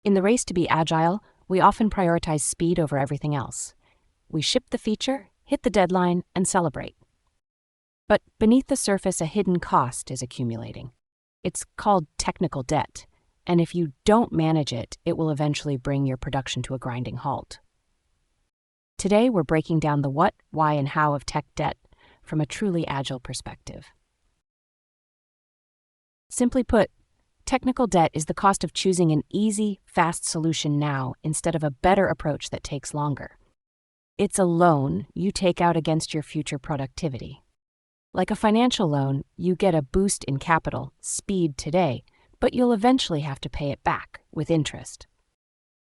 In the race to be agile, we often prioritize speed over everything else. We ship the feature, hit the deadline, and celebrate. But beneath the surface, a hidden cost is accumulating. It's called technical debt, and if you don't manage it, it will eventually bring your production to a grinding halt. Today, we're breaking down the what, why, and how of tech debt from a truly agile perspective. Simply put, technical debt is the cost of choosing an easy, fast solution now instead of a better approach that takes longer. It's a loan you take out against your future productivity. Like a financial loan, you get a boost in capital, speed today, but you'll eventually have to pay it back with interest.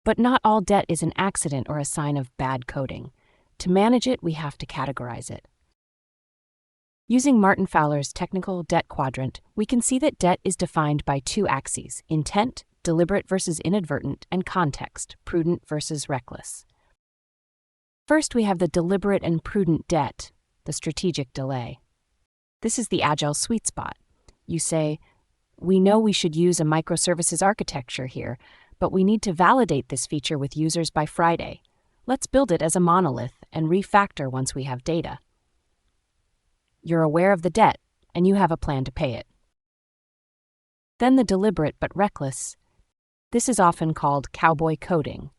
But not all debt is an accident or a sign of bad coding. To manage it, we have to categorize it. Using Martin Fowler's Technical Debt Quadrant, we can see that debt is defined by two axes: intent, deliberate versus inadvertent, and context, prudent versus reckless. First, we have the deliberate and prudent debt, the strategic delay. This is the agile sweet spot. You say, we know we should use a microservices architecture here, but we need to validate this feature with users by Friday. Let's build it as a monolith and refactor once we have data. You're aware of the debt, and you have a plan to pay it. Then the deliberate but reckless. This is often called cowboy coding.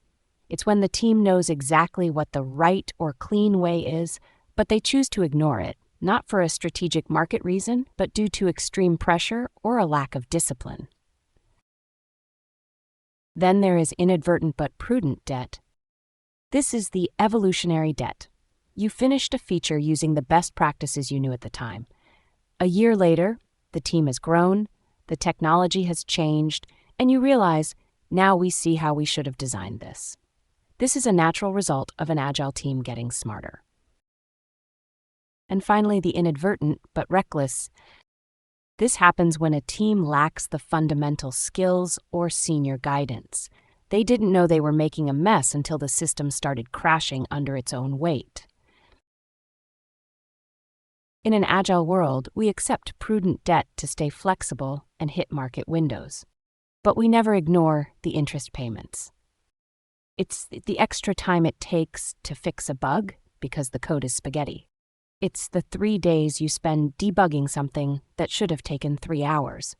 It's when the team knows exactly what the right or clean way is, but they choose to ignore it, not for a strategic market reason, but due to extreme pressure or a lack of discipline. Then there is inadvertent but prudent debt. This is the evolutionary debt. You finished a feature using the best practices you knew at the time. A year later, the team has grown, the technology has changed, and you realize, now we see how we should have designed this. This is a natural result of an agile team getting smarter. And finally, the inadvertent but reckless. This happens when a team lacks the fundamental skills or senior guidance. They didn't know they were making a mess until the system started crashing under its own weight. In an agile world, we accept prudent debt to stay flexible and hit market windows. But we never ignore the interest payments. It's the extra time it takes to fix a bug because the code is spaghetti. It's the 3 days you spend debugging something that should have taken 3 hours.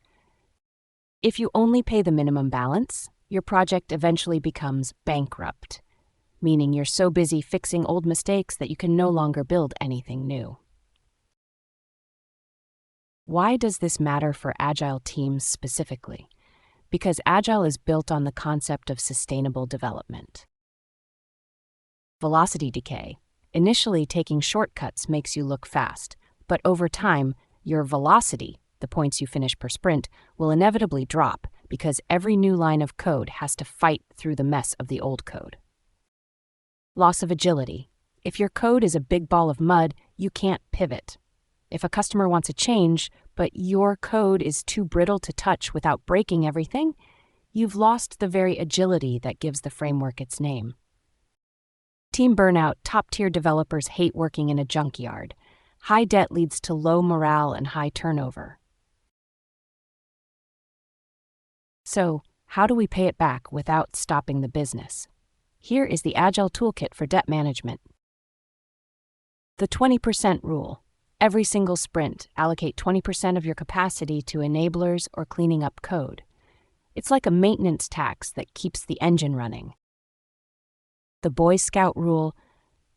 If you only pay the minimum balance, your project eventually becomes bankrupt, meaning you're so busy fixing old mistakes that you can no longer build anything new. Why does this matter for agile teams specifically? Because agile is built on the concept of sustainable development. Velocity decay. Initially, taking shortcuts makes you look fast, but over time, your velocity, the points you finish per sprint, will inevitably drop because every new line of code has to fight through the mess of the old code. Loss of agility. If your code is a big ball of mud, you can't pivot. If a customer wants a change, but your code is too brittle to touch without breaking everything, you've lost the very agility that gives the framework its name. Team burnout. Top-tier developers hate working in a junkyard. High debt leads to low morale and high turnover. So, how do we pay it back without stopping the business? Here is the Agile Toolkit for debt management. The 20% rule. Every single sprint, allocate 20% of your capacity to enablers or cleaning up code. It's like a maintenance tax that keeps the engine running. The Boy Scout rule.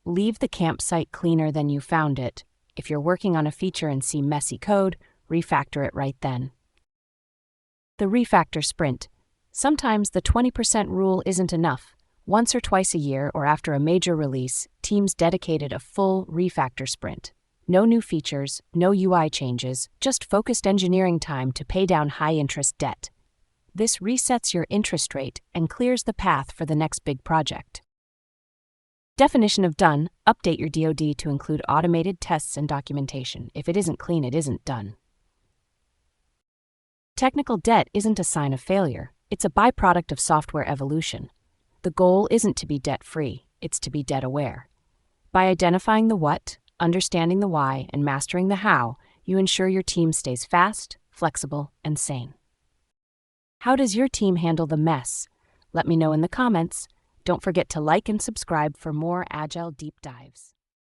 Leave the campsite cleaner than you found it. If you're working on a feature and see messy code, refactor it right then. The Refactor Sprint. Sometimes the 20% rule isn't enough. Once or twice a year or after a major release, teams dedicated a full refactor sprint. No new features, no UI changes, just focused engineering time to pay down high-interest debt. This resets your interest rate and clears the path for the next big project. Definition of done. Update your DoD to include automated tests and documentation. If it isn't clean, it isn't done. Technical debt isn't a sign of failure. It's a byproduct of software evolution. The goal isn't to be debt-free, it's to be debt-aware. By identifying the what, understanding the why, and mastering the how, you ensure your team stays fast, flexible, and sane. How does your team handle the mess? Let me know in the comments. Don't forget to like and subscribe for more Agile deep dives.